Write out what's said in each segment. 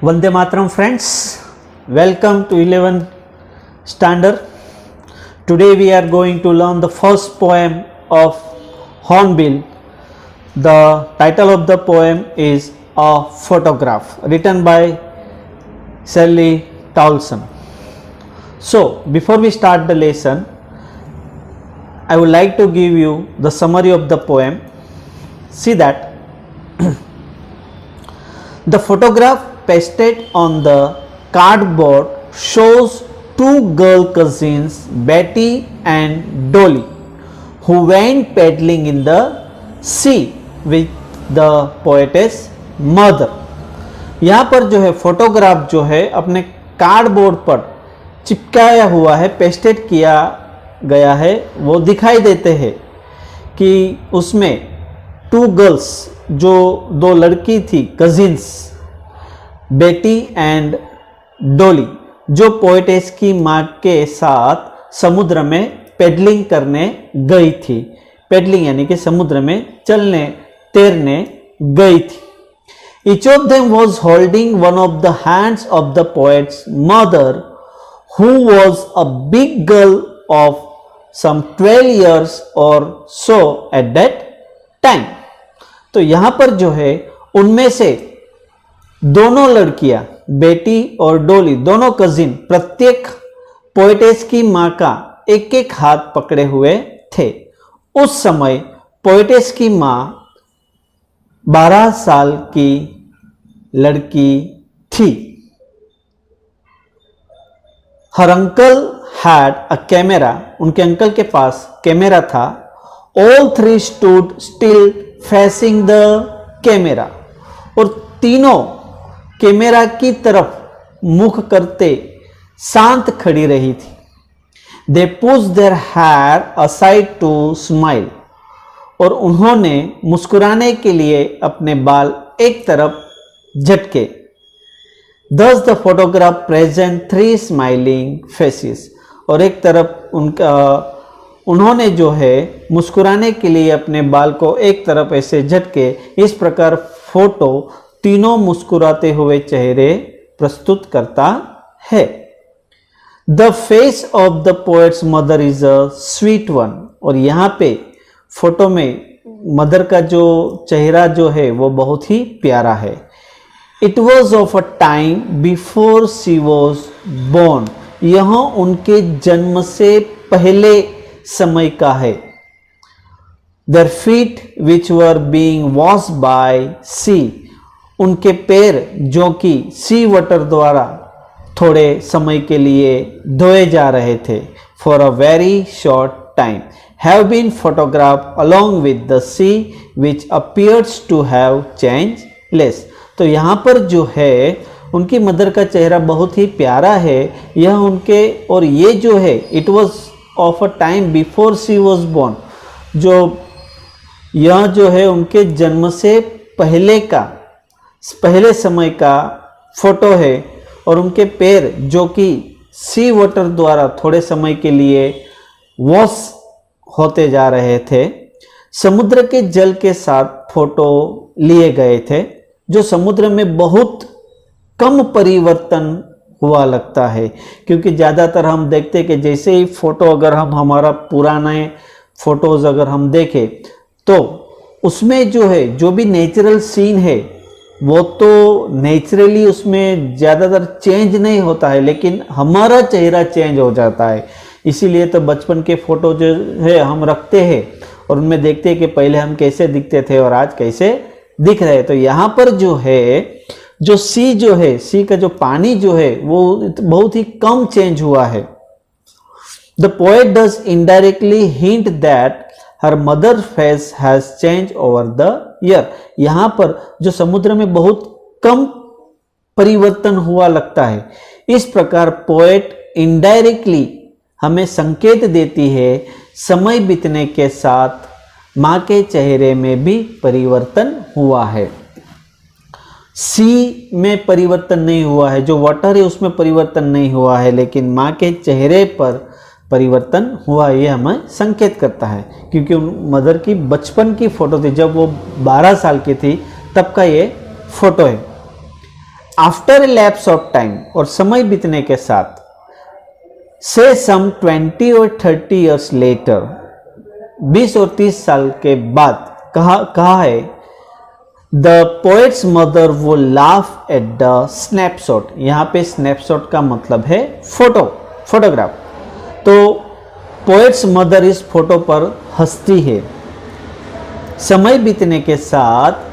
Vande Mataram friends, welcome to 11th standard. Today we are going to learn the first poem of Hornbill. The title of the poem is A Photograph, written by Shelley Towson. So before we start the lesson, I would like to give you the summary of the poem. See that the photograph pasted on the cardboard shows two girl cousins, Betty and Dolly, who went paddling in the sea with the poetess mother. यहाँ पर जो है photograph जो है अपने cardboard पर चिपकाया हुआ है, पेस्टेड किया गया है, वो दिखाई देते हैं कि उसमें टू गर्ल्स जो दो लड़की थी, कजिन्स बेटी एंड डोली, जो पोएटेस की माँ के साथ समुद्र में पेडलिंग करने गई थी। पेडलिंग यानी कि समुद्र में चलने तैरने गई थी। Each of them was holding one of the hands of the poet's mother, who was a big girl of some 12 years or so at that time. तो यहाँ पर जो है उनमें से दोनों लड़कियां, बेटी और डोली, दोनों कजिन, प्रत्येक पोएटेस की माँ का एक एक हाथ पकड़े हुए थे। उस समय पोएटेस की माँ 12 साल की लड़की थी। हर अंकल हैड अ कैमरा, उनके अंकल के पास कैमरा था। All three stood still facing the camera, और तीनों कैमरा की तरफ मुख करते शांत खड़ी रही थी। They push their hair aside to smile, और उन्होंने मुस्कुराने के लिए अपने बाल एक तरफ झटके। Thus the photograph present three smiling faces, और एक तरफ उन्होंने जो है मुस्कुराने के लिए अपने बाल को एक तरफ ऐसे झटके। इस प्रकार फोटो तीनों मुस्कुराते हुए चेहरे प्रस्तुत करता है। The face of the poet's mother is a sweet one, और यहाँ पे फोटो में मदर का जो चेहरा जो है वो बहुत ही प्यारा है। It was of a time before she was born, यह उनके जन्म से पहले समय का है। Their feet which were being washed by sea, उनके पैर जो कि सी वाटर द्वारा थोड़े समय के लिए धोए जा रहे थे, for a very short time, have been photographed along with the sea which appears to have changed less। तो यहाँ पर जो है उनकी मदर का चेहरा बहुत ही प्यारा है। यह उनके, और ये जो है it was of a time before she was born, जो यह जो है उनके जन्म से पहले समय का फोटो है, और उनके पैर जो कि सी वाटर द्वारा थोड़े समय के लिए वॉश होते जा रहे थे, समुद्र के जल के साथ फोटो लिए गए थे, जो समुद्र में बहुत कम परिवर्तन हुआ लगता है। क्योंकि ज़्यादातर हम देखते हैं कि जैसे ही फोटो, अगर हम हमारा पुराने फोटोज़ अगर हम देखें तो उसमें जो है जो भी नेचुरल सीन है वो तो नेचुरली उसमें ज़्यादातर चेंज नहीं होता है, लेकिन हमारा चेहरा चेंज हो जाता है। इसीलिए तो बचपन के फ़ोटो जो है हम रखते हैं और उनमें देखते हैं कि पहले हम कैसे दिखते थे और आज कैसे दिख रहे। तो यहाँ पर जो है जो सी जो है, सी का जो पानी जो है वो बहुत ही कम चेंज हुआ है। The poet does indirectly hint that her mother face has change over the year. यहाँ पर जो समुद्र में बहुत कम परिवर्तन हुआ लगता है, इस प्रकार पोएट इनडायरेक्टली हमें संकेत देती है समय बीतने के साथ माँ के चेहरे में भी परिवर्तन हुआ है। सी में परिवर्तन नहीं हुआ है, जो वाटर है उसमें परिवर्तन नहीं हुआ है, लेकिन माँ के चेहरे पर परिवर्तन हुआ, ये हमें संकेत करता है। क्योंकि मदर की बचपन की फ़ोटो थी, जब वो 12 साल की थी तब का ये फ़ोटो है। After a lapse of time, और समय बीतने के साथ, से सम 20 और 30 ईयर्स लेटर, 20 और 30 साल के बाद कहा है, द पोएट्स मदर वो लाफ एट द स्नैपशॉट। यहाँ पे स्नैपशॉट का मतलब है फोटोग्राफ। तो पोएट्स मदर इस फोटो पर हंसती है। समय बीतने के साथ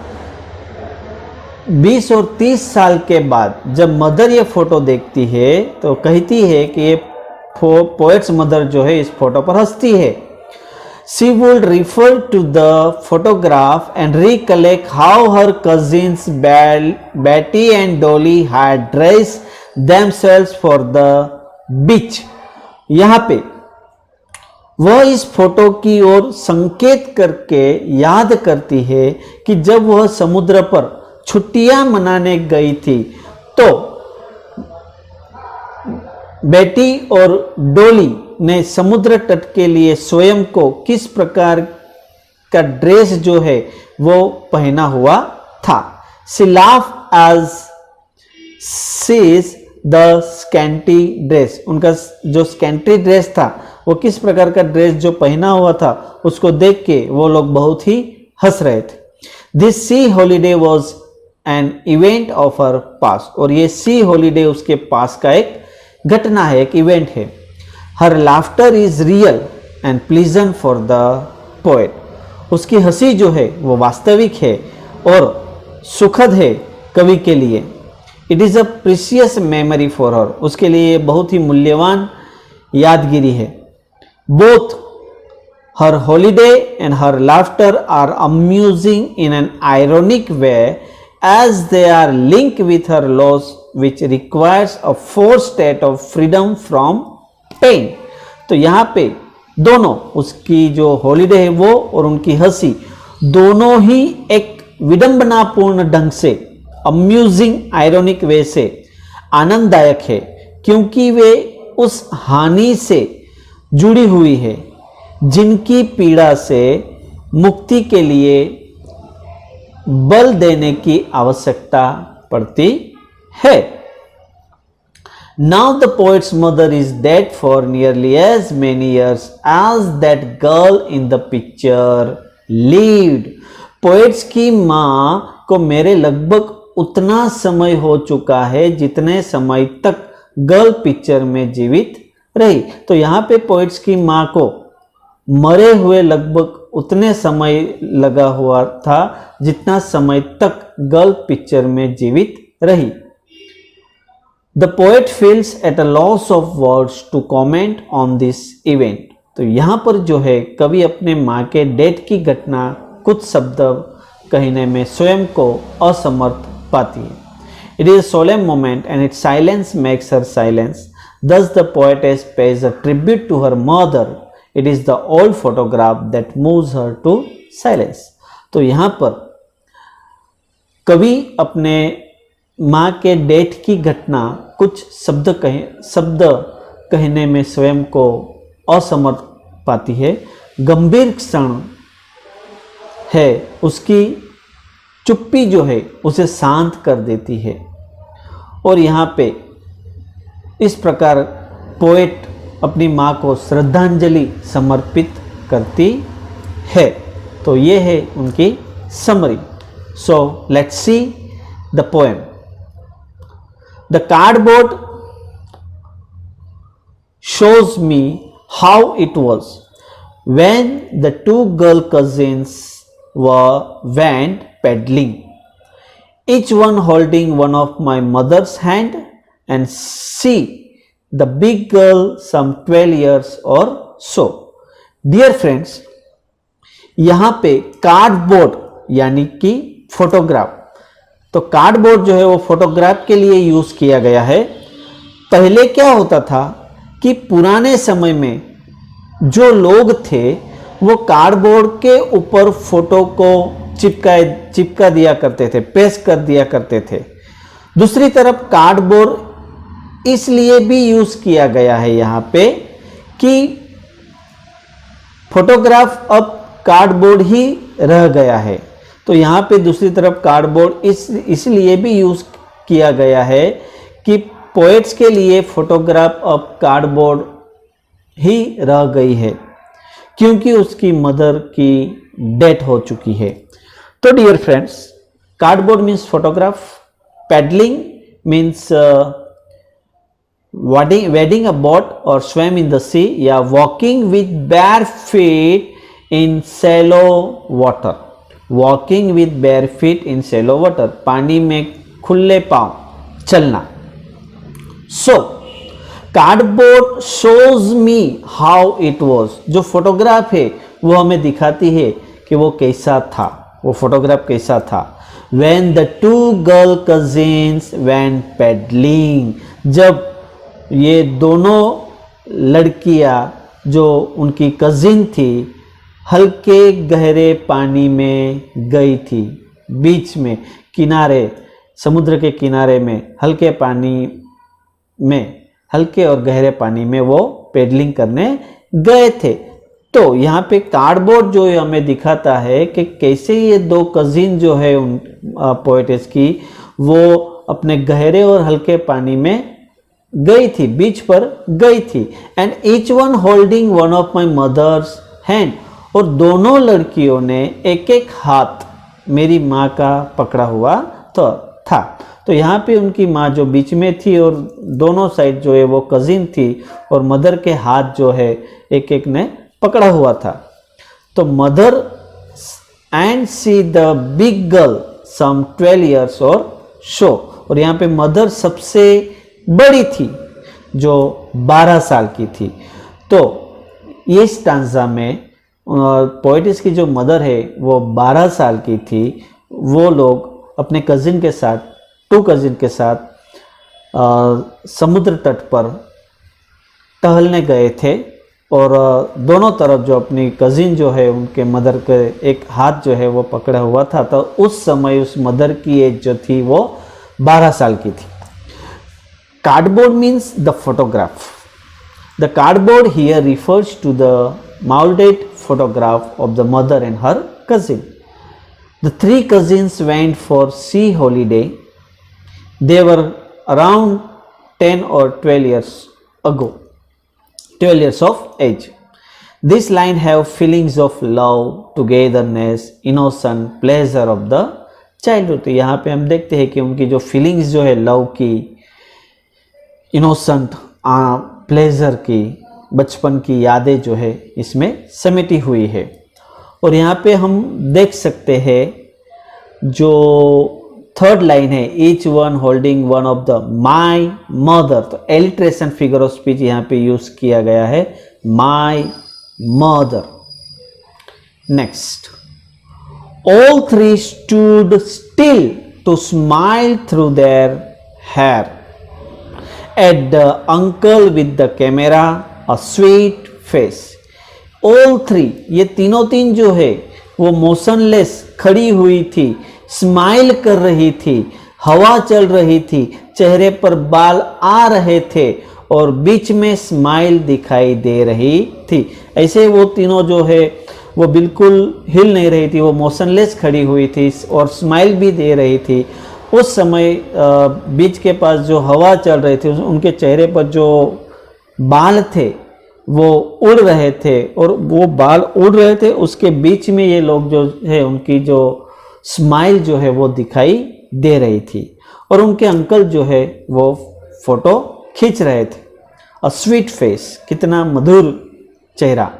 20 और 30 साल के बाद जब मदर ये फोटो देखती है तो कहती है कि ये पोएट्स मदर जो है इस फोटो पर हंसती है। She would refer to the photograph and recollect how her cousins Betty and Dolly had dressed themselves for the beach. यहाँ पे वह इस फोटो की ओर संकेत करके याद करती है कि जब वह समुद्र पर छुट्टियां मनाने गई थी तो बेटी और डोली ने समुद्र तट के लिए स्वयं को किस प्रकार का ड्रेस जो है वो पहना हुआ था। She laughed as sees the scanty dress, उनका जो स्कैंटी ड्रेस था वो किस प्रकार का ड्रेस जो पहना हुआ था उसको देख के वो लोग बहुत ही हंस रहे थे। This sea holiday was an event of her past, और ये सी हॉलीडे उसके पास का एक घटना है, एक इवेंट है। Her laughter is real and pleasant for the poet, उसकी हंसी जो है वो वास्तविक है और सुखद है कवि के लिए। It is a precious memory for her, उसके लिए बहुत ही मूल्यवान यादगिरी है। Both her holiday and her laughter are amusing in an ironic way as they are linked with her loss which requires a forced state of freedom from pain। तो यहाँ पे दोनों, उसकी जो हॉलीडे है वो और उनकी हंसी दोनों ही एक विडंबनापूर्ण ढंग से, अम्यूजिंग आयरोनिक वे से आनंददायक है, क्योंकि वे उस हानि से जुड़ी हुई है जिनकी पीड़ा से मुक्ति के लिए बल देने की आवश्यकता पड़ती है। Now the poet's mother is dead for nearly as many years as that girl in the picture lived। Poets की माँ को मेरे लगभग उतना समय हो चुका है जितने समय तक गर्ल पिक्चर में जीवित रही। तो यहाँ पे पोएट्स की माँ को मरे हुए लगभग उतने समय लगा हुआ था जितना समय तक गर्ल पिक्चर में जीवित रही। The poet feels at a loss of words to comment on this event. तो यहाँ पर जो है कवि अपने माँ के डेथ की घटना कुछ शब्द कहने में स्वयं को असमर्थ पाती है। It is a solemn moment and it silence makes her silence. Thus the poetess pays a tribute to her mother. It is the old photograph that moves her to silence। तो यहाँ पर कवि अपने माँ के डेथ की घटना कुछ शब्द कहने में स्वयं को असमर्थ पाती है। गंभीर क्षण है, उसकी चुप्पी जो है उसे शांत कर देती है। और यहाँ पे इस प्रकार पोएट अपनी माँ को श्रद्धांजलि समर्पित करती है। तो ये है उनकी summary. So let's see the poem. The cardboard shows me how it was when the two girl cousins went paddling, each one holding one of my mother's hand, and see the big girl some 12 years or so। Dear friends, यहाँ पे cardboard यानी कि photograph, तो cardboard जो है वो photograph के लिए यूज किया गया है। पहले क्या होता था कि पुराने समय में जो लोग थे वो कार्डबोर्ड के ऊपर फोटो को चिपका दिया करते थे, पेस्ट कर दिया करते थे। दूसरी तरफ कार्डबोर्ड इसलिए भी यूज किया गया है यहाँ पे कि फोटोग्राफ अब कार्डबोर्ड ही रह गया है। तो यहाँ पे दूसरी तरफ कार्डबोर्ड इसलिए भी यूज किया गया है कि पोएट्स के लिए फोटोग्राफ अब कार्डबोर्ड ही रह गई है क्योंकि उसकी मदर की डेथ हो चुकी है। तो dear friends, cardboard means photograph, paddling means wading a boat or swim in the sea, या walking with bare feet in shallow water, walking with bare feet in shallow water, पानी में खुले पांव चलना। So cardboard shows me how it was, जो photograph है वो हमें दिखाती है कि वो कैसा था, वो फोटोग्राफ कैसा था। When the two girl cousins went paddling, जब ये दोनों लड़कियां जो उनकी कजिन थी हल्के गहरे पानी में गई थी, बीच में किनारे, समुद्र के किनारे में हल्के पानी में, हल्के और गहरे पानी में वो पेडलिंग करने गए थे। तो यहाँ पे कार्डबोर्ड जो हमें दिखाता है कि कैसे ये दो कजिन जो है उन पोएटेस की, वो अपने गहरे और हल्के पानी में गई थी, बीच पर गई थी। And each one holding one of my mother's hand, और दोनों लड़कियों ने एक एक हाथ मेरी माँ का पकड़ा हुआ था। तो यहाँ पे उनकी माँ जो बीच में थी और दोनों साइड जो है वो कजिन थी, और मदर के हाथ जो है एक एक ने पकड़ा हुआ था। तो mother and see the big girl some 12 years और शो, और यहाँ पे मदर सबसे बड़ी थी जो 12 साल की थी। तो ये स्टांजा में पोएटिस की जो मदर है वो 12 साल की थी। वो लोग अपने कजिन के साथ, टू कजिन के साथ समुद्र तट पर टहलने गए थे, और दोनों तरफ जो अपनी कजिन जो है उनके मदर के एक हाथ जो है वो पकड़ा हुआ था। तो उस समय उस मदर की एज जो थी वो 12 साल की थी। Cardboard means the photograph. The cardboard here refers to the molded photograph of the mother and her cousin. The three cousins went for sea holiday. They were around 10 or 12 years ago, 12 years of age. This line have feelings of love, togetherness, innocent, pleasure of the childhood. तो यहाँ पे हम देखते हैं कि उनकी जो feelings जो है लव की, इनोसेंट, प्लेजर की, बचपन की यादें जो है इसमें समेटी हुई है। और यहाँ पे हम देख सकते हैं जो थर्ड लाइन है, each one holding one of the my mother, तो एलिट्रेशन फिगर ऑफ स्पीच यहाँ पे यूज किया गया है, my mother. Next, all three stood still to smile through their hair at the uncle with the camera, a sweet face. All three, ये तीनों तीन जो है वो मोशनलेस खड़ी हुई थी, स्माइल कर रही थी, हवा चल रही थी, चेहरे पर बाल आ रहे थे और बीच में स्माइल दिखाई दे रही थी। ऐसे वो तीनों जो है वो बिल्कुल हिल नहीं रही थी, वो मोशनलेस खड़ी हुई थी और स्माइल भी दे रही थी। उस समय बीच के पास जो हवा चल रही थी, उनके चेहरे पर जो बाल थे वो उड़ रहे थे, और वो बाल उड़ रहे थे, उसके बीच में ये लोग जो है उनकी जो स्माइल जो है वो दिखाई दे रही थी, और उनके अंकल जो है वो फोटो खींच रहे थे। अ स्वीट फेस, कितना मधुर चेहरा।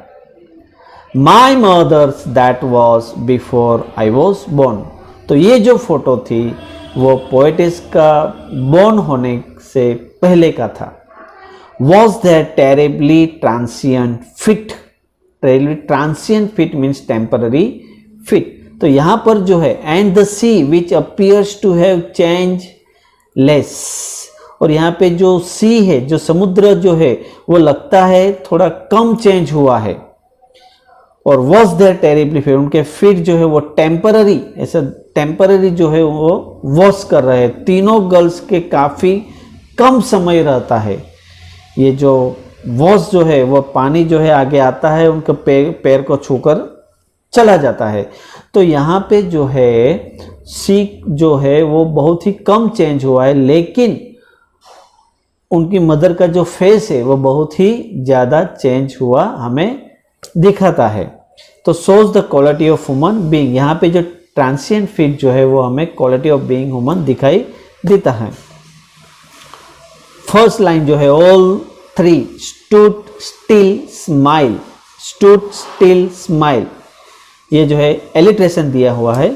My mother's that was before I was born, तो ये जो फोटो थी वो पोएटिस का बोर्न होने से पहले का था। Was there terribly transient fit? Terribly transient fit means temporary fit. तो यहाँ पर जो है and the sea which appears to have changed less, और यहाँ पे जो sea है, जो समुद्र जो है वो लगता है थोड़ा कम चेंज हुआ है। और was there terribly fit, उनके fit जो है वो टेम्पररी, ऐसा टेम्पररी जो है वो वॉश कर रहे हैं। तीनों गर्ल्स के काफ़ी कम समय रहता है। ये जो वॉश जो है वो पानी जो है आगे आता है, उनके पैर को छूकर चला जाता है। तो यहाँ पे जो है सी जो है वो बहुत ही कम चेंज हुआ है, लेकिन उनकी मदर का जो फेस है वो बहुत ही ज़्यादा चेंज हुआ हमें दिखाता है। तो shows the quality of human being, यहाँ पे जो ट्रांसिएंट फीट जो है वो हमें क्वालिटी ऑफ बीइंग ह्यूमन दिखाई देता है। फर्स्ट लाइन जो है all three stood still smile, stood still smile, ये जो है एलिट्रेशन दिया हुआ है।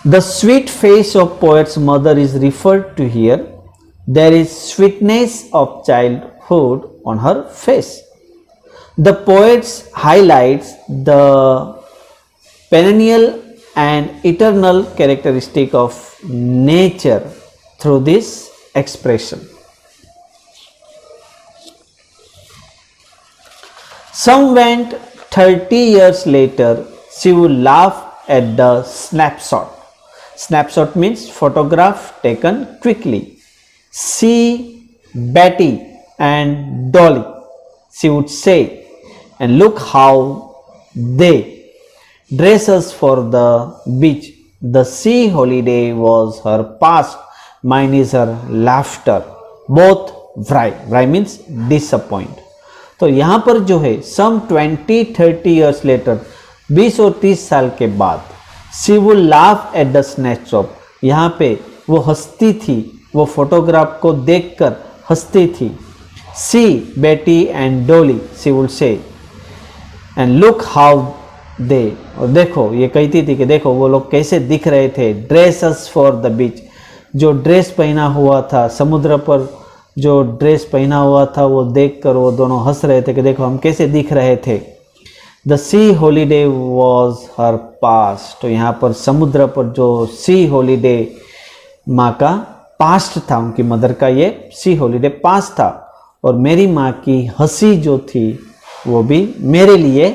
The sweet face of poet's mother is referred to here, there is sweetness of childhood on her face. The poet's highlights the perennial and eternal characteristic of nature through this expression. Some went 30 years later, she would laugh at the snapshot. Snapshot means photograph taken quickly. See Betty and Dolly, she would say, and look how they dress us for the beach. The sea holiday was her past, mine is her laughter. Both vry. Vry means disappoint. तो यहाँ पर जो है some 20-30 years later, 20 और 30 साल के बाद, she would laugh at the snapshot. यहाँ पे वो हंसती थी, वो फोटोग्राफ को देखकर हंसती थी. See Betty and Dolly, she would say, and look how दे, और देखो ये कहती थी कि देखो वो लोग कैसे दिख रहे थे. ड्रेसस फॉर द बीच, जो ड्रेस पहना हुआ था समुद्र पर, जो ड्रेस पहना हुआ था वो देखकर वो दोनों हंस रहे थे कि देखो हम कैसे दिख रहे थे. The C holiday was her past, तो यहाँ पर समुद्र पर जो सी हॉलीडे माँ का पास्ट था, उनकी मदर का ये सी हॉलीडे पास्ट था, और मेरी माँ की हंसी जो थी वो भी मेरे लिए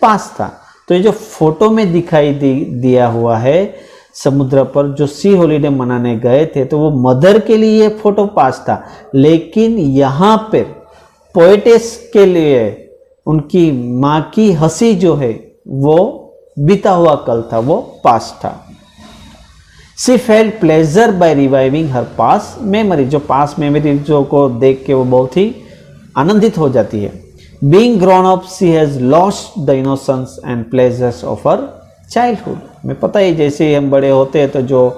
पास था. तो ये जो फोटो में दिखाई दिया हुआ है समुद्र पर जो सी हॉलीडे मनाने गए थे, तो वो मदर के लिए फोटो पास था, लेकिन यहाँ पर पोएटेस के लिए उनकी माँ की हंसी जो है वो बीता हुआ कल था, वो पास था. She felt pleasure by reviving her past memory, जो पास मेमोरी जो को देख के वो बहुत ही आनंदित हो जाती है. Being grown up, she has lost the innocence and pleasures of her childhood. मैं पता है जैसे ही हम बड़े होते हैं तो जो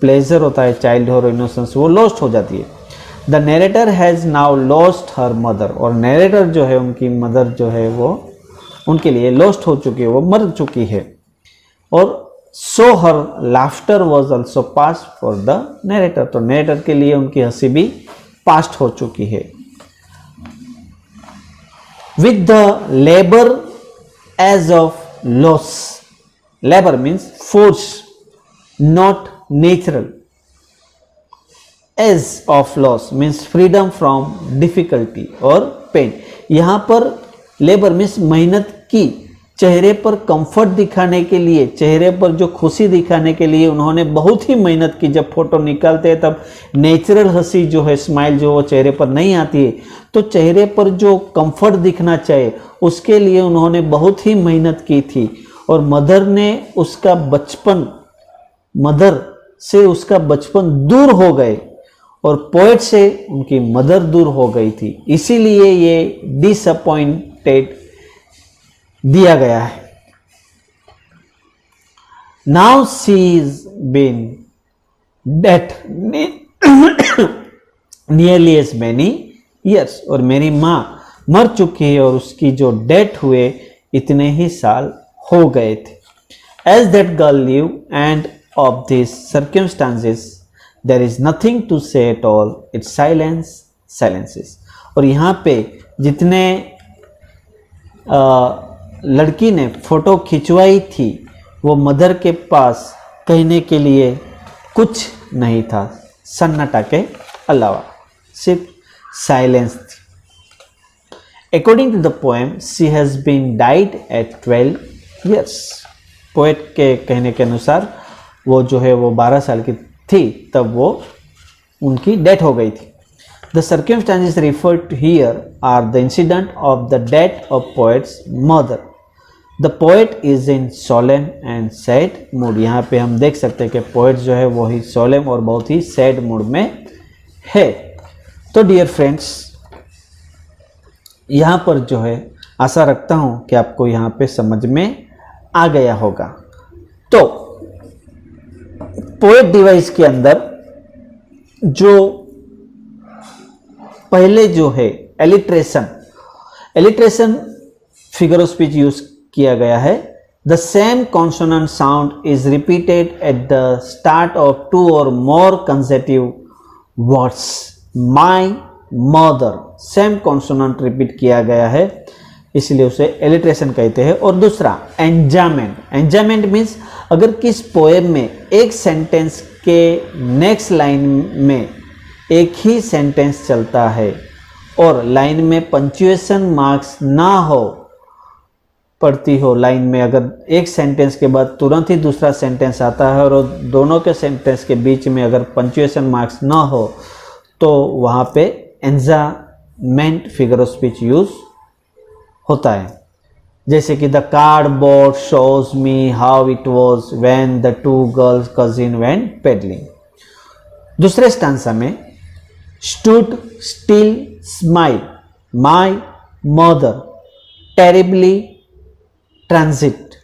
प्लेजर होता है चाइल्डहुड और इनोसेंस वो लॉस्ट हो जाती है. The narrator has now lost her mother, और नरेटर जो है उनकी मदर जो है वो उनके लिए लॉस्ट हो चुकी है, वो मर चुकी है. और so her laughter was also past for the narrator, तो नरेटर के लिए उनकी हंसी भी पास्ट हो चुकी है. With the labor as of loss, labor means force, not natural. As of loss means freedom from difficulty or pain. यहाँ पर labor means मेहनत की, चेहरे पर कंफर्ट दिखाने के लिए, चेहरे पर जो खुशी दिखाने के लिए उन्होंने बहुत ही मेहनत की. जब फोटो निकालते हैं तब नेचुरल हंसी जो है, स्माइल जो वो चेहरे पर नहीं आती है, तो चेहरे पर जो कंफर्ट दिखना चाहिए उसके लिए उन्होंने बहुत ही मेहनत की थी. और मदर ने उसका बचपन, मदर से उसका बचपन दूर हो गए और पोएट से उनकी मदर दूर हो गई थी, इसीलिए ये डिसअपॉइंटेड दिया गया है. Now she is been death nearly as many years, और मेरी माँ मर चुकी है और उसकी जो डेथ हुए इतने ही साल हो गए थे. As that girl live and of this circumstances there is nothing to say at all, it's silence silences. और यहाँ पे जितने लड़की ने फोटो खिंचवाई थी वो मदर के पास कहने के लिए कुछ नहीं था सन्नाटा के अलावा, सिर्फ साइलेंस थी. According to the poem she has been died at 12 years. Poet के कहने के अनुसार वो जो है वो 12 साल की थी तब वो उनकी डेथ हो गई थी. The circumstances referred to here are the incident of the death of poet's mother. The poet is in solemn and sad mood. यहाँ पे हम देख सकते हैं कि पोएट जो है वो ही सोलेम और बहुत ही सैड मूड में है। तो डियर फ्रेंड्स, यहाँ पर जो है आशा रखता हूँ कि आपको यहाँ पे समझ में आ गया होगा। तो पोएट डिवाइस के अंदर जो पहले जो है alliteration figure of speech use किया गया है। The same consonant sound is repeated at the start of 2 और more consecutive words. My mother, same consonant repeat किया गया है, इसलिए उसे एलिट्रेशन कहते हैं। और दूसरा एंजायमेंट मीन्स अगर किस पोएम में एक सेंटेंस के नेक्स्ट लाइन में एक ही सेंटेंस चलता है और लाइन में पंक्चुएशन मार्क्स ना हो, पढ़ती हो लाइन में, अगर एक सेंटेंस के बाद तुरंत ही दूसरा सेंटेंस आता है और दोनों के सेंटेंस के बीच में अगर पंक्चुएशन मार्क्स ना हो, तो वहाँ पे एंजायमेंट फिगर ऑफ स्पीच यूज होता है। जैसे कि the cardboard shows me how it was when the 2 girls cousin went pedalling. दूसरे स्टांसा में stood still smile my mother terribly transit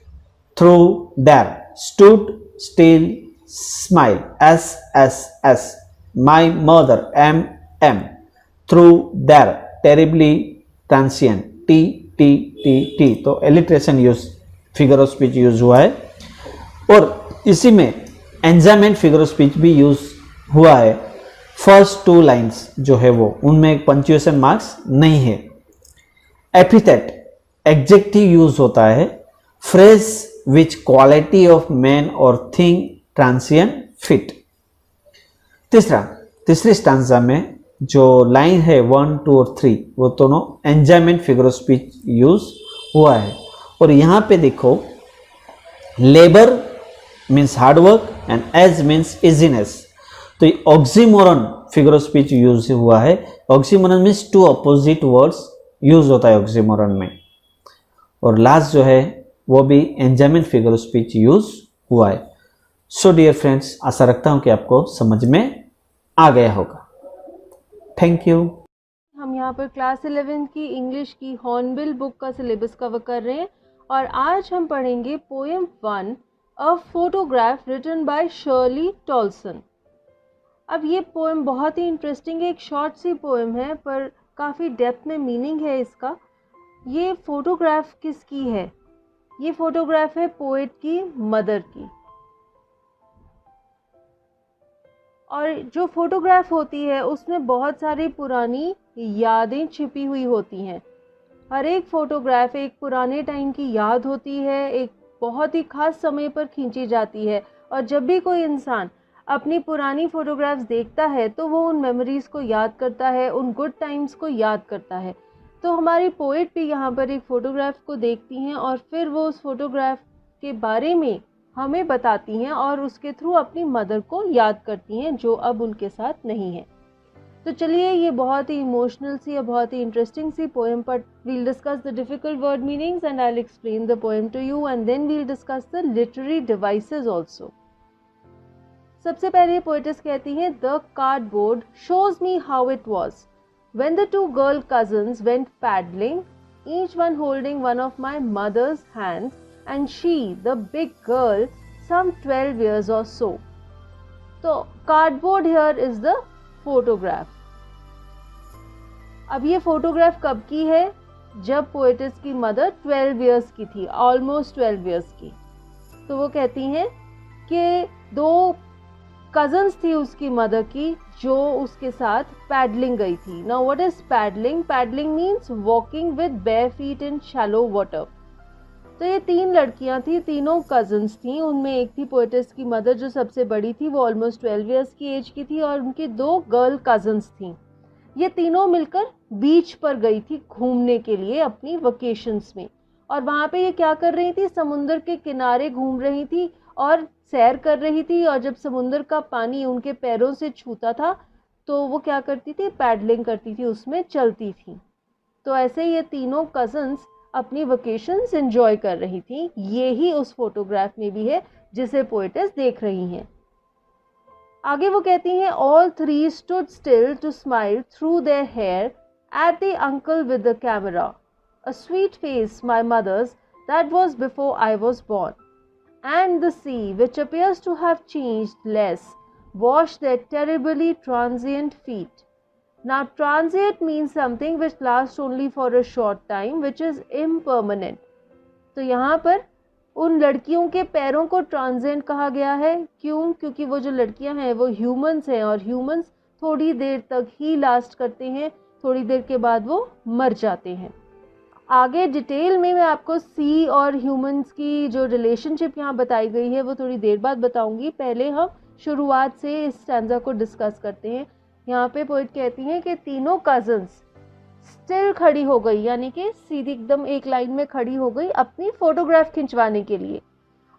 through their. Stood still smile SSS my mother MM through their terribly transient T। तो alliteration use figure of speech use हुआ है। और इसी में एंजायमेंट figure of speech भी use हुआ है। First 2 lines जो है वो उनमें पंक्चुएशन मार्क्स नहीं है। एपिथेट एडजेक्टिव यूज होता है। Phrase which quality of man और थिंग ट्रांसिएंट फिट। तीसरी स्टांजा में जो लाइन है 1, 2 और 3 वो दोनों enjambment figure of speech use हुआ है। और यहाँ पे देखो, labour means hard work and ease means easiness. तो ये oxymoron figure of speech use हुआ है। Oxymoron means 2 opposite words use होता है ऑक्सीमोरन में। और लास्ट जो है वो भी एंजायमेंट फिगर ऑफ स्पीच यूज हुआ है। सो डियर फ्रेंड्स, आशा रखता हूँ कि आपको समझ में आ गया होगा। Thank you. हम यहाँ पर क्लास 11 की इंग्लिश की हॉर्नबिल बुक का सिलेबस कवर कर रहे हैं और आज हम पढ़ेंगे poem 1 a photograph written by Shirley Toulson. अब ये पोएम बहुत ही इंटरेस्टिंग है, एक शॉर्ट सी पोएम है पर काफ़ी डेप्थ में मीनिंग है इसका। ये फोटोग्राफ किसकी है? ये फोटोग्राफ है पोएट की मदर की। और जो फोटोग्राफ होती है उसमें बहुत सारी पुरानी यादें छिपी हुई होती हैं। हर एक फ़ोटोग्राफ एक पुराने टाइम की याद होती है, एक बहुत ही ख़ास समय पर खींची जाती है। और जब भी कोई इंसान अपनी पुरानी फ़ोटोग्राफ्स देखता है तो वो उन मेमोरीज़ को याद करता है, उन गुड टाइम्स को याद करता है। तो हमारी पोएट भी यहाँ पर एक फ़ोटोग्राफ को देखती हैं और फिर वो उस फोटोग्राफ के बारे में हमें बताती हैं और उसके थ्रू अपनी मदर को याद करती हैं जो अब उनके साथ नहीं है। तो चलिए, ये बहुत ही इमोशनल सी या बहुत ही इंटरेस्टिंग सी पोएम पर we'll discuss the difficult word meanings and I will explain the poem to you and then we'll discuss the literary devices also. सबसे पहले पोएटेस कहती हैं, the cardboard shows me how it was when the 2 girl cousins went paddling, each one holding one of my mother's hands and she, the big girl, some 12 years or so. तो cardboard here is the photograph. अब ये photograph कब की है? जब poet's की mother 12 years की थी, ऑलमोस्ट 12 इयर्स की। तो वो कहती हैं कि 2 कजन्स थी उसकी मदर की जो उसके साथ पैडलिंग गई थी। Now what is paddling? Paddling means walking with bare feet in shallow water. तो ये 3 लड़कियां थी, तीनों कजन्स थी। उनमें एक थी पोएटिस की मदर जो सबसे बड़ी थी, वो ऑलमोस्ट 12 इयर्स की एज की थी, और उनकी 2 गर्ल कजन्स थी। ये तीनों मिलकर बीच पर गई थी घूमने के लिए अपनी वेकेशंस में। और वहाँ पे ये क्या कर रही थी? समुंदर के किनारे घूम रही थी और सैर कर रही थी। और जब समुंदर का पानी उनके पैरों से छूता था तो वो क्या करती थी? पैडलिंग करती थी, उसमें चलती थी। तो ऐसे ये तीनों कजन्स अपनी वेकेशंस एंजॉय कर रही थी। ये ही उस फोटोग्राफ में भी है जिसे पोएटेस देख रही हैं। आगे वो कहती हैं, all three stood still to smile through their hair at the uncle with the camera, a sweet face my mother's that was before I was born, and the sea, which appears to have changed less, washed their terribly transient feet. Now, transient means something which lasts only for a short time, which is impermanent. तो यहाँ पर उन लड़कियों के पैरों को transient कहा गया है। क्यों? क्योंकि वो जो लड़कियां हैं वो ह्यूमंस हैं और ह्यूमंस थोड़ी देर तक ही लास्ट करते हैं, थोड़ी देर के बाद वो मर जाते हैं। आगे डिटेल में मैं आपको सी और ह्यूमंस की जो रिलेशनशिप यहाँ बताई गई है वो थोड़ी देर बाद बताऊंगी। पहले हम शुरुआत से इस स्टैंजा को डिस्कस करते हैं। यहाँ पे पोइट कहती हैं कि तीनों कजन्स स्टिल खड़ी हो गई, यानी कि सीधी एकदम एक लाइन में खड़ी हो गई अपनी फोटोग्राफ खिंचवाने के लिए,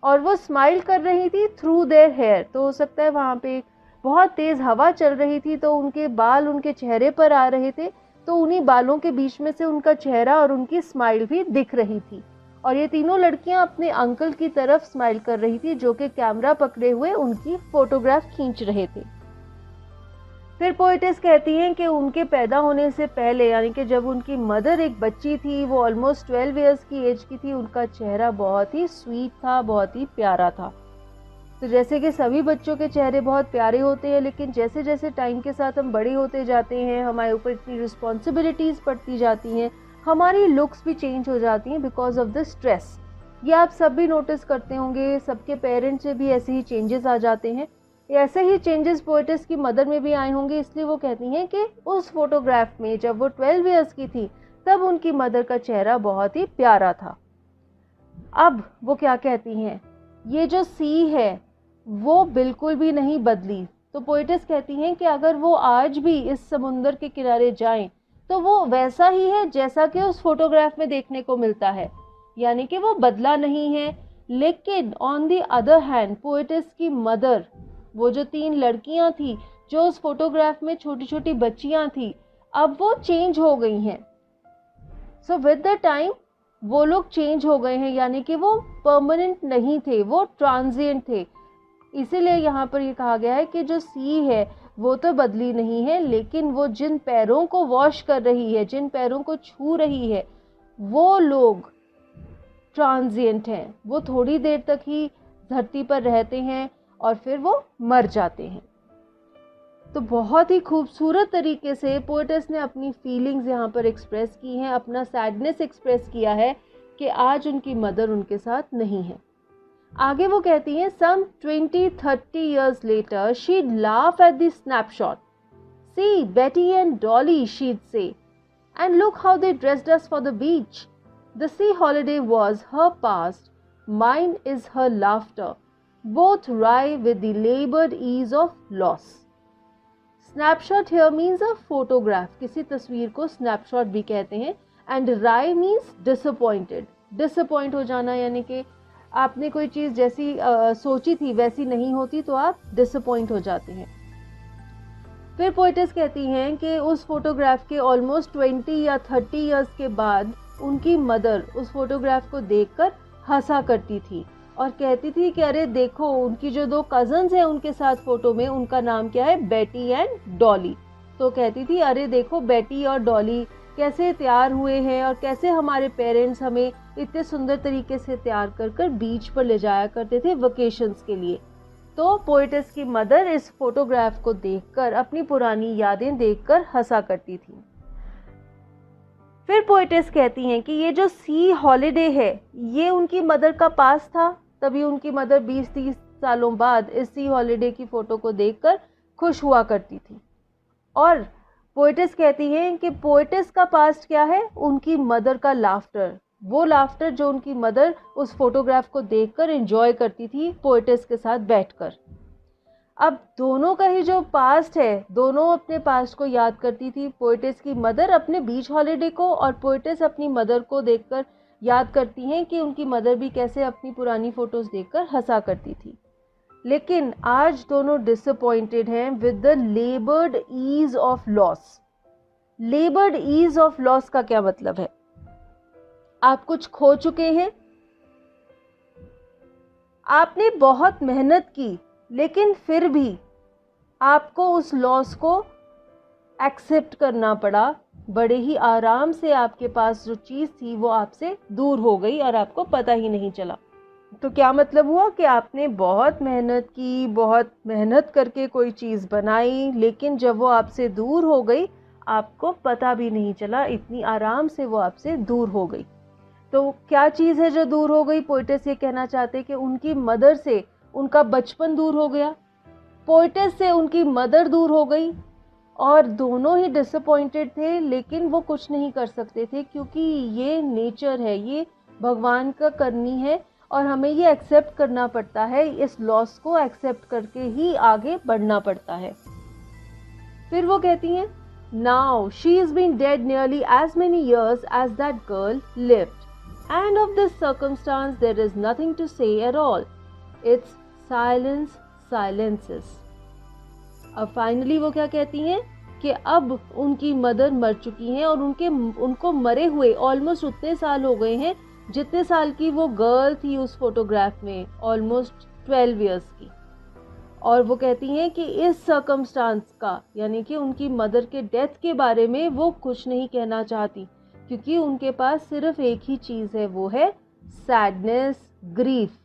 और वो स्माइल कर रही थी थ्रू देयर हेयर। तो हो सकता है वहाँ पे बहुत तेज़ हवा चल रही थी तो उनके बाल उनके चेहरे पर आ रहे थे, तो उन्हीं बालों के बीच में से उनका चेहरा और उनकी स्माइल भी दिख रही थी। और ये तीनों लड़कियां अपने अंकल की तरफ स्माइल कर रही थी जो कि कैमरा पकड़े हुए उनकी फोटोग्राफ खींच रहे थे। फिर पोएटेस कहती हैं कि उनके पैदा होने से पहले, यानी कि जब उनकी मदर एक बच्ची थी, वो ऑलमोस्ट 12 इयर्स की एज की थी, उनका चेहरा बहुत ही स्वीट था, बहुत ही प्यारा था। तो जैसे कि सभी बच्चों के चेहरे बहुत प्यारे होते हैं, लेकिन जैसे जैसे टाइम के साथ हम बड़े होते जाते हैं, हमारे ऊपर इतनी रिस्पॉन्सिबिलिटीज़ पड़ती जाती हैं, हमारी लुक्स भी चेंज हो जाती हैं बिकॉज ऑफ द स्ट्रेस। ये आप सब भी नोटिस करते होंगे, सबके पेरेंट्स से भी ऐसे ही चेंजेस आ जाते हैं। ऐसे ही चेंजेस पोएटेस की मदर में भी आए होंगे, इसलिए वो कहती हैं कि उस फोटोग्राफ में जब वो 12 इयर्स की थी तब उनकी मदर का चेहरा बहुत ही प्यारा था। अब वो क्या कहती हैं, ये जो सी है वो बिल्कुल भी नहीं बदली। तो पोएटेस कहती हैं कि अगर वो आज भी इस समुंदर के किनारे जाएं तो वो वैसा ही है जैसा कि उस फोटोग्राफ में देखने को मिलता है, यानी कि वो बदला नहीं है। लेकिन on the other hand poetess की मदर, वो जो 3 लड़कियां थी जो उस फोटोग्राफ में छोटी छोटी बच्चियां थी, अब वो चेंज हो गई हैं। सो विद द टाइम वो लोग चेंज हो गए हैं, यानी कि वो परमानेंट नहीं थे, वो ट्रांजिएंट थे। इसीलिए यहाँ पर ये कहा गया है कि जो सी है वो तो बदली नहीं है, लेकिन वो जिन पैरों को वॉश कर रही है, जिन पैरों को छू रही है, वो लोग ट्रांजिएंट हैं। वो थोड़ी देर तक ही धरती पर रहते हैं और फिर वो मर जाते हैं। तो बहुत ही खूबसूरत तरीके से पोएटेस ने अपनी फीलिंग्स यहाँ पर एक्सप्रेस की हैं, अपना सैडनेस एक्सप्रेस किया है कि आज उनकी मदर उनके साथ नहीं है। आगे वो कहती हैं, सम 20-30 years later she'd laugh at the snapshot. See, Betty and Dolly, she'd say, and look how they dressed us for the beach. The sea holiday was her past, mine is her laughter. Both wry with the labored ease of loss. Snapshot here means a photograph. किसी तस्वीर को snapshot भी कहते हैं। And wry means disappointed. Disappoint हो जाना, यानी कि आपने कोई चीज़ जैसी सोची थी वैसी नहीं होती तो आप डिसअपॉइंट हो जाते हैं। फिर पोएटेस कहती हैं कि उस फोटोग्राफ के ऑलमोस्ट 20 या 30 इयर्स के बाद उनकी मदर उस फोटोग्राफ को देखकर हंसा करती थी और कहती थी कि अरे देखो, उनकी जो 2 कजन्स हैं उनके साथ फोटो में, उनका नाम क्या है, बेटी एंड डॉली। तो कहती थी अरे देखो बेटी और डॉली कैसे तैयार हुए हैं और कैसे हमारे पेरेंट्स हमें इतने सुंदर तरीके से तैयार कर कर बीच पर ले जाया करते थे वेकेशंस के लिए। तो पोएटेस की मदर इस फोटोग्राफ को देखकर, अपनी पुरानी यादें देखकर हंसा करती थी। फिर पोएटेस कहती हैं कि ये जो सी हॉलिडे है ये उनकी मदर का पास था, तभी उनकी मदर 20-30 सालों बाद इस सी हॉलिडे की फ़ोटो को देखकर खुश हुआ करती थी। और पोएटेस कहती हैं कि पोएटेस का पास्ट क्या है, उनकी मदर का लाफ्टर, वो लाफ्टर जो उनकी मदर उस फोटोग्राफ को देखकर एंजॉय करती थी पोएटेस के साथ बैठकर। अब दोनों का ही जो पास्ट है, दोनों अपने पास्ट को याद करती थी। पोएटेस की मदर अपने बीच हॉलिडे को और पोएटेस अपनी मदर को देखकर याद करती हैं कि उनकी मदर भी कैसे अपनी पुरानी फ़ोटोज़ देखकर हंसा करती थी। लेकिन आज दोनों डिसअपॉइंटेड हैं with the laboured ease of loss. Laboured ease of loss का क्या मतलब है? आप कुछ खो चुके हैं, आपने बहुत मेहनत की लेकिन फिर भी आपको उस लॉस को एक्सेप्ट करना पड़ा। बड़े ही आराम से आपके पास जो चीज़ थी वो आपसे दूर हो गई और आपको पता ही नहीं चला। तो क्या मतलब हुआ कि आपने बहुत मेहनत की, बहुत मेहनत करके कोई चीज़ बनाई, लेकिन जब वो आपसे दूर हो गई आपको पता भी नहीं चला, इतनी आराम से वो आपसे दूर हो गई। तो क्या चीज़ है जो दूर हो गई? पोइटेस ये कहना चाहते कि उनकी मदर से उनका बचपन दूर हो गया, पोइटेस से उनकी मदर दूर हो गई, और दोनों ही डिसअपॉइंटेड थे, लेकिन वो कुछ नहीं कर सकते थे क्योंकि ये नेचर है, ये भगवान का करनी है और हमें ये एक्सेप्ट करना पड़ता है। इस लॉस को एक्सेप्ट करके ही आगे बढ़ना पड़ता है। फिर वो कहती हैं, now she is been dead nearly as many years as that girl lived, and of this circumstance there is nothing to say at all. It's silence silences. अब फाइनली वो क्या कहती हैं कि अब उनकी मदर मर चुकी हैं और उनको मरे हुए ऑलमोस्ट उतने साल हो गए हैं जितने साल की वो गर्ल थी उस फोटोग्राफ में, ऑलमोस्ट 12 इयर्स की। और वो कहती हैं कि इस सर्कमस्टांस का, यानी कि उनकी मदर के डेथ के बारे में वो कुछ नहीं कहना चाहती क्योंकि उनके पास सिर्फ एक ही चीज़ है, वो है sadness, grief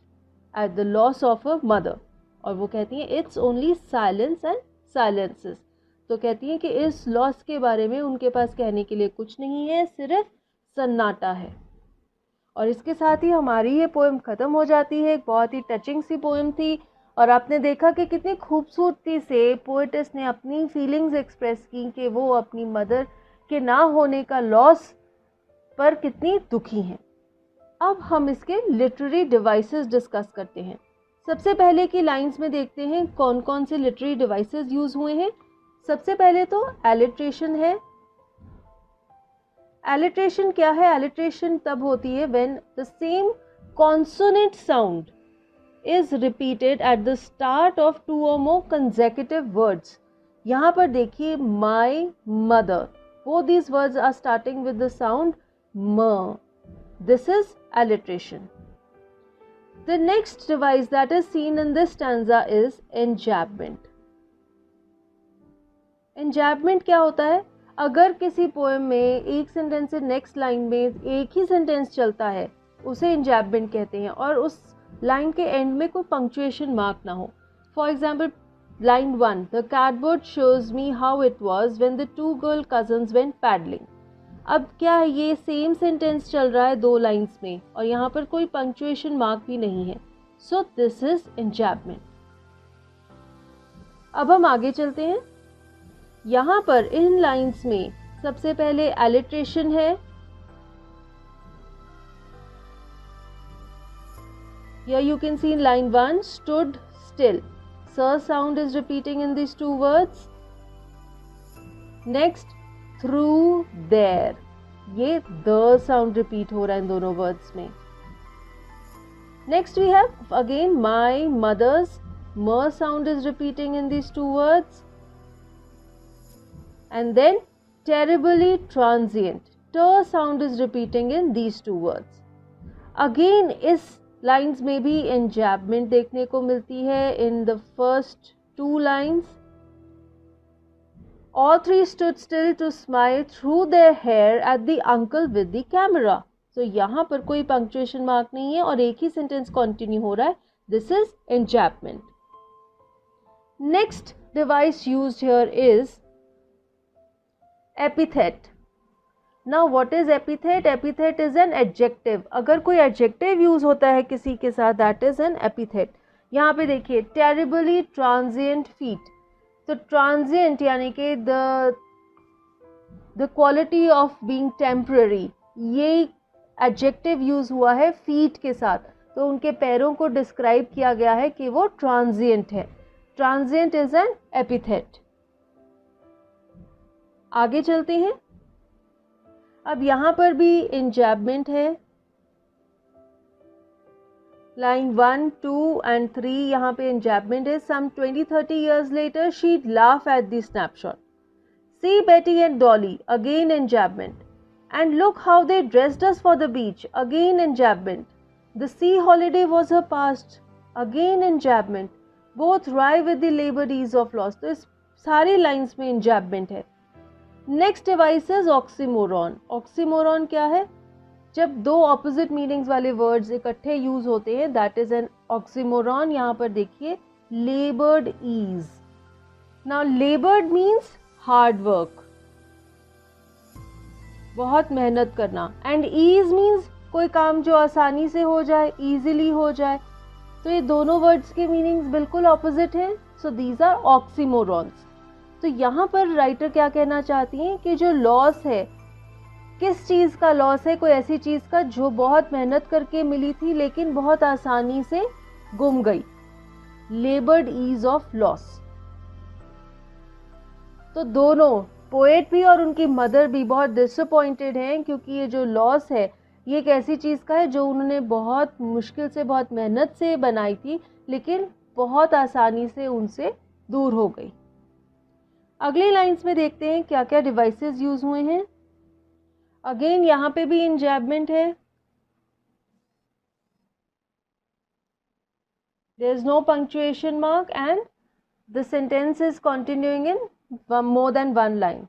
at the loss of a mother. और वो कहती हैं it's only silence and silences. तो कहती हैं कि इस लॉस के बारे में उनके पास कहने के लिए कुछ नहीं है, सिर्फ सन्नाटा है। और इसके साथ ही हमारी ये पोएम ख़त्म हो जाती है। एक बहुत ही टचिंग सी पोएम थी और आपने देखा कि कितनी खूबसूरती से पोएटेस ने अपनी फीलिंग्स एक्सप्रेस की कि वो अपनी मदर के ना होने का लॉस पर कितनी दुखी हैं। अब हम इसके लिटरेरी डिवाइसेस डिस्कस करते हैं। सबसे पहले की लाइंस में देखते हैं कौन कौन से लिटरेरी डिवाइसेस यूज हुए हैं। सबसे पहले तो एलिट्रेशन है। एलिट्रेशन क्या है? एलिट्रेशन तब होती है when the same consonant sound is repeated at the start of 2 or more consecutive words. यहाँ पर देखिए my mother, both these words are starting with the sound m. This is alliteration. The next device that is seen in this stanza is enjambment. enjambment क्या होता है? अगर किसी poem में एक सेंटेंस से नेक्स्ट लाइन में एक ही सेंटेंस चलता है उसे enjambment कहते हैं और उस लाइन के एंड में कोई पंक्चुएशन मार्क ना हो। For example line 1, the cardboard shows me how it was when the 2 girl cousins went paddling. अब क्या है, ये सेम सेंटेंस चल रहा है 2 लाइन्स में और यहाँ पर कोई पंक्चुएशन मार्क भी नहीं है। So this is enjambment. अब हम आगे चलते हैं। यहाँ पर इन लाइन्स में सबसे पहले एलिट्रेशन है। Here you can see in line 1, stood still. Sir sound is repeating in these 2 words. Next, through there. ये the sound repeat हो रहा है इन दोनों words में. Next we have again my mother's. M sound is repeating in these 2 words. And then terribly transient. T sound is repeating in these 2 words. Again इस lines में भी enjambment देखने को मिलती है in the first 2 lines. All 3 stood still to smile through their hair at the uncle with the camera. तो यहाँ पर कोई पंक्चुएशन मार्क नहीं है और एक ही सेंटेंस कंटिन्यू हो रहा है। This is enjambment. Next device used here is epithet. Now what is epithet? Epithet is an adjective. अगर कोई adjective यूज होता है किसी के साथ that is an epithet. यहाँ पे देखिए terribly transient feat. तो transient यानी कि the quality of being temporary, ये adjective यूज हुआ है feet के साथ, तो उनके पैरों को डिस्क्राइब किया गया है कि वो transient है. Transient is an epithet. आगे चलते हैं। अब यहाँ पर भी enjambment है। लाइन 1, 2 and 3 यहाँ पे enjambment है। Some 20-30 years later she'd laugh at the snapshot. See Betty and Dolly, again enjambment. And look how they dressed us for the beach. Again enjambment. The sea holiday was her past. Again enjambment. Both rive with the labored ease of loss. तो इस सारी lines में enjambment है. Next device is oxymoron. Oxymoron क्या है? जब दो opposite meanings वाले वर्ड्स इकट्ठे यूज होते हैं, दैट इज एन ऑक्सीमोरॉन. यहाँ पर देखिए, laboured ease. Now laboured means hard work, बहुत मेहनत करना, एंड ईज मीन्स कोई काम जो आसानी से हो जाए, इजीली हो जाए. तो ये दोनों वर्ड्स के मीनिंग्स बिल्कुल ऑपोजिट हैं. So these are oxymorons. तो यहाँ पर राइटर क्या कहना चाहती हैं कि जो लॉस है, किस चीज़ का लॉस है? कोई ऐसी चीज़ का जो बहुत मेहनत करके मिली थी लेकिन बहुत आसानी से गुम गई. Laboured ease of loss. तो दोनों पोएट भी और उनकी मदर भी बहुत डिसअपॉइंटेड हैं, क्योंकि ये जो लॉस है ये एक ऐसी चीज़ का है जो उन्होंने बहुत मुश्किल से, बहुत मेहनत से बनाई थी, लेकिन बहुत आसानी से उनसे दूर हो गई. अगली लाइंस में देखते हैं क्या क्या डिवाइसेस यूज हुए हैं. अगेन यहाँ पे भी enjambment है. There is no punctuation mark and the sentence is continuing in more than one line.